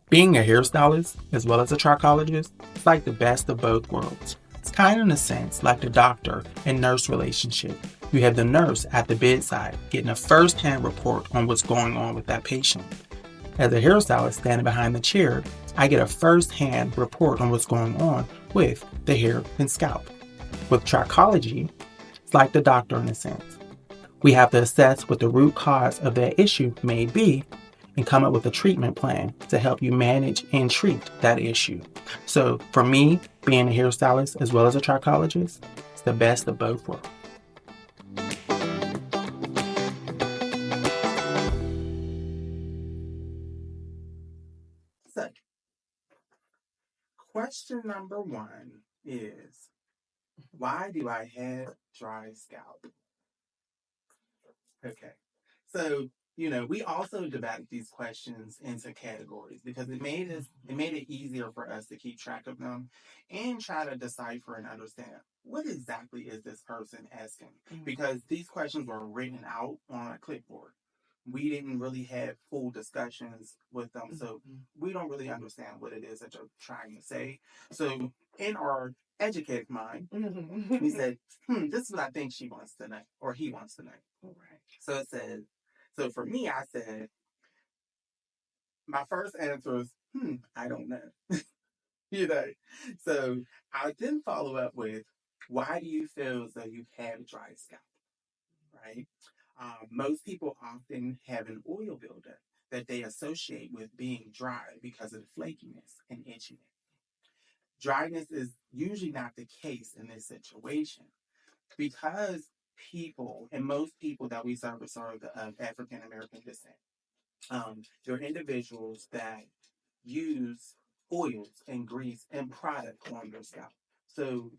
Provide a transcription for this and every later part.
Being a hairstylist as well as a trichologist is like the best of both worlds. It's kind of in a sense like the doctor and nurse relationship. You have the nurse at the bedside getting a first-hand report on what's going on with that patient. As a hairstylist standing behind the chair, I get a first-hand report on what's going on with the hair and scalp. With trichology, it's like the doctor in a sense. We have to assess what the root cause of that issue may be and come up with a treatment plan to help you manage and treat that issue. So for me, being a hairstylist as well as a trichologist, it's the best of both worlds. So, question number one is, why do I have dry scalp? Okay. So, we also divided these questions into categories because it made it easier for us to keep track of them and try to decipher and understand what exactly is this person asking. Because these questions were written out on a clipboard. We didn't really have full discussions with them, so we don't really understand what it is that you're trying to say. So, in our educated mind, we said, this is what I think she wants to know, or he wants to know. Right. So it says, so for me, I said, my first answer is, I don't know. you know. So I then follow up with, why do you feel as though you have dry scalp? Right? Most people often have an oil buildup that they associate with being dry because of the flakiness and itchiness. Dryness is usually not the case in this situation because people, and most people that we service are of African American descent. They're individuals that use oils and grease and product on their scalp. So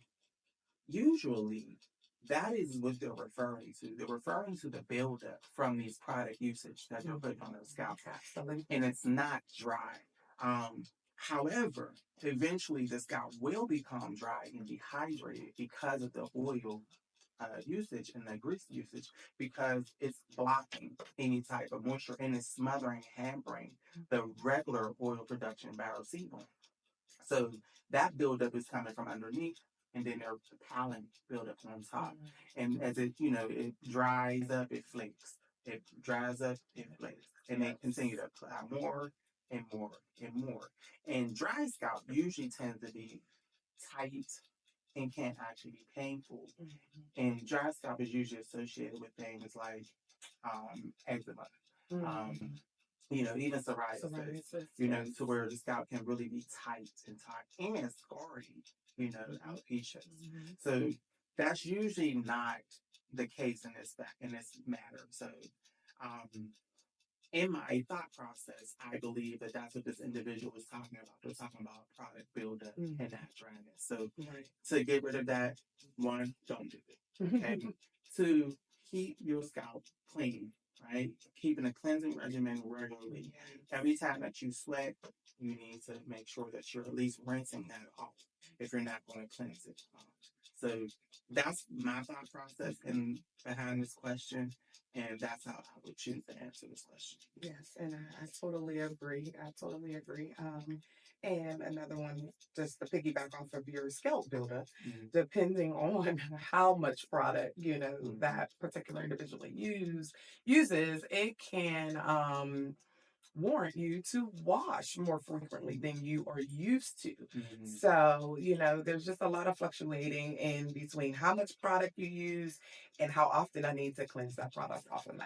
usually that is what they're referring to. They're referring to the buildup from these product usage that they're putting on their scalp. Absolutely. And it's not dry. However, eventually the scalp will become dry and dehydrated because of the oil usage and the grease usage because it's blocking any type of moisture and it's smothering, hampering the regular oil production by our sebum. So that buildup is coming from underneath, and then there's the pollen buildup on top. And as it dries up, it flakes. It dries up, it flakes. And they continue to apply more and more and more. And dry scalp usually tends to be tight and can't actually be painful. And dry scalp is usually associated with things like eczema. Um, even psoriasis, to where the scalp can really be tight and tight and scarring, alopecia. So that's usually not the case in this matter. So um, in my thought process, I believe that that's what this individual is talking about. They're talking about product buildup and not dryness. So to get rid of that, one, don't do it. Okay. Two, keep your scalp clean, right? Keeping a cleansing regimen regularly. Every time that you sweat, you need to make sure that you're at least rinsing that off if you're not going to cleanse it. So that's my thought process and behind this question. And that's how I would choose to answer this question. Yes, and I totally agree. I totally agree. And another one, just to piggyback off of your scalp buildup, depending on how much product that particular individual uses, it can warrant you to wash more frequently than you are used to. So, there's just a lot of fluctuating in between how much product you use and how often I need to cleanse that product off of my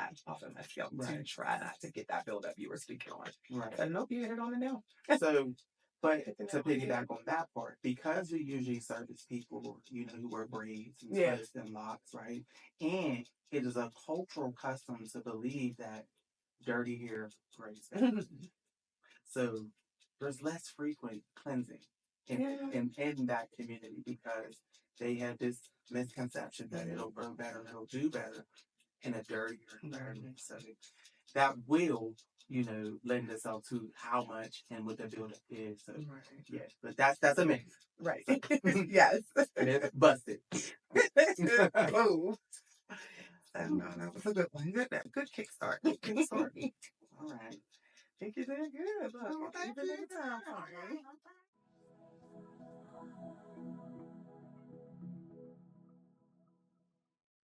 scalp to try not to get that buildup you were speaking on. Right. So nope, you hit it on the nail. So, but to piggyback on that part, because we usually service people, who wear braids and twists and locks, right? And it is a cultural custom to believe that dirty hair grows back. So there's less frequent cleansing in that community because they have this misconception that it'll grow better, it'll do better in a dirtier environment. So that will, lend itself to how much and what the buildup is. So yeah, but that's a myth. Right. So, Yes. myth busted. Oh. So no, that was a good one. Good kickstart. Good kickstart. All right. I think you did good. Look, Oh, thank even you. in time frame.